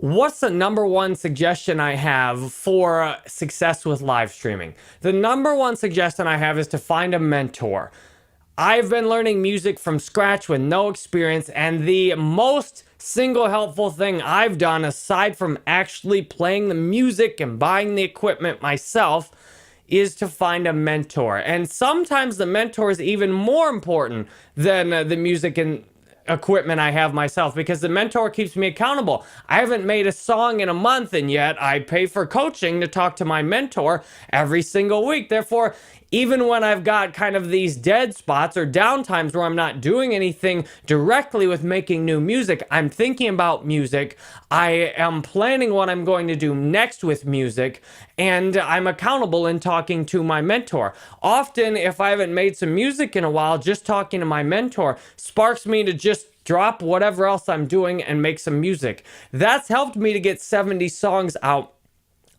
What's the number one suggestion I have for success with live streaming? The number one suggestion I have is to find a mentor. I've been learning music from scratch with no experience, and the most single helpful thing I've done, aside from actually playing the music and buying the equipment myself, is to find a mentor. And sometimes the mentor is even more important than the music and equipment I have myself, because the mentor keeps me accountable. I haven't made a song in a month, and yet I pay for coaching to talk to my mentor every single week. Therefore, even when I've got kind of these dead spots or down times where I'm not doing anything directly with making new music, I'm thinking about music. I am planning what I'm going to do next with music, and I'm accountable in talking to my mentor. Often, if I haven't made some music in a while, just talking to my mentor sparks me to just drop whatever else I'm doing and make some music. That's helped me to get 70 songs out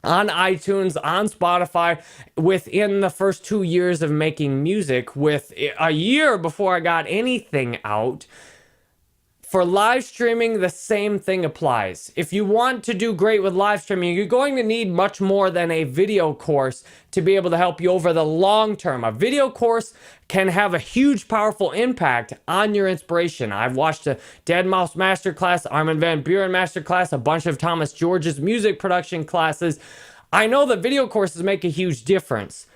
on iTunes, on Spotify, within the first 2 years of making music, with a year before I got anything out. For live streaming, the same thing applies. If you want to do great with live streaming, you're going to need much more than a video course to be able to help you over the long term. A video course can have a huge, powerful impact on your inspiration. I've watched a deadmau5 Masterclass, Armin van Buuren Masterclass, a bunch of Thomas George's music production classes. I know that video courses make a huge difference.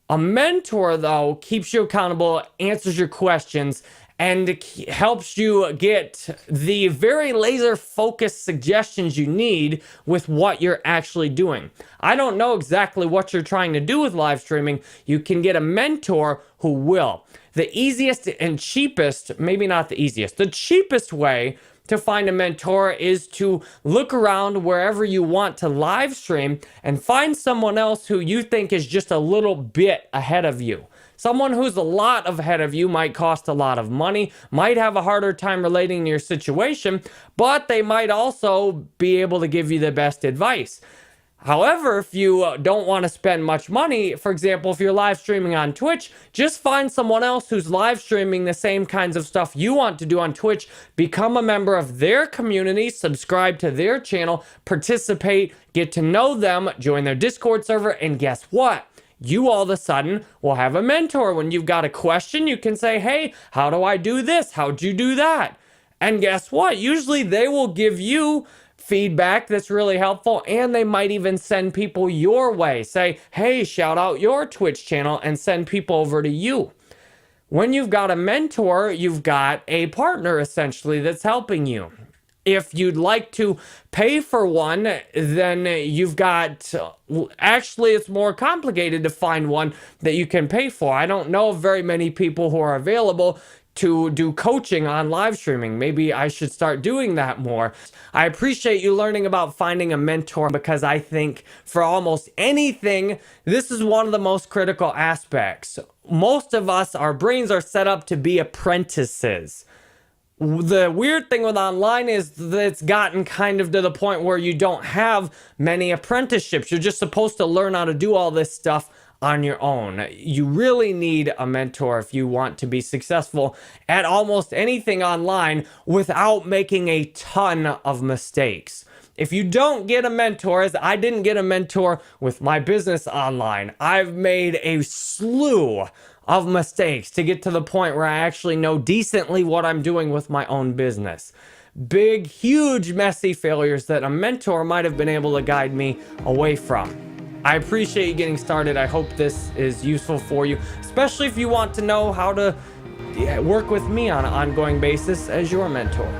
A mentor, though, keeps you accountable, answers your questions, and helps you get the very laser focused suggestions you need with what you're actually doing. I don't know exactly what you're trying to do with live streaming. You can get a mentor who will. The easiest and cheapest, maybe not the easiest, the cheapest way to find a mentor is to look around wherever you want to live stream and find someone else who you think is just a little bit ahead of you. Someone who's a lot ahead of you might cost a lot of money, might have a harder time relating to your situation, but they might also be able to give you the best advice. However, if you don't want to spend much money, for example, if you're live streaming on Twitch, just find someone else who's live streaming the same kinds of stuff you want to do on Twitch, become a member of their community, subscribe to their channel, participate, get to know them, join their Discord server, and guess what? You all of a sudden will have a mentor. When you've got a question, you can say, hey, how do I do this? How'd you do that? And guess what? Usually they will give you feedback that's really helpful, and they might even send people your way. Say, hey, shout out your Twitch channel, and send people over to you. When you've got a mentor, you've got a partner essentially that's helping you. If you'd like to pay for one, then you've got, actually it's more complicated to find one that you can pay for. I don't know of very many people who are available to do coaching on live streaming. Maybe I should start doing that more. I appreciate you learning about finding a mentor, because I think for almost anything, this is one of the most critical aspects. Most of us, our brains are set up to be apprentices. The weird thing with online is that it's gotten kind of to the point where you don't have many apprenticeships. You're just supposed to learn how to do all this stuff on your own. You really need a mentor if you want to be successful at almost anything online without making a ton of mistakes. If you don't get a mentor, as I didn't get a mentor with my business online, I've made a slew of mistakes to get to the point where I actually know decently what I'm doing with my own business. Big, huge, messy failures that a mentor might have been able to guide me away from. I appreciate you getting started. I hope this is useful for you, especially if you want to know how to work with me on an ongoing basis as your mentor.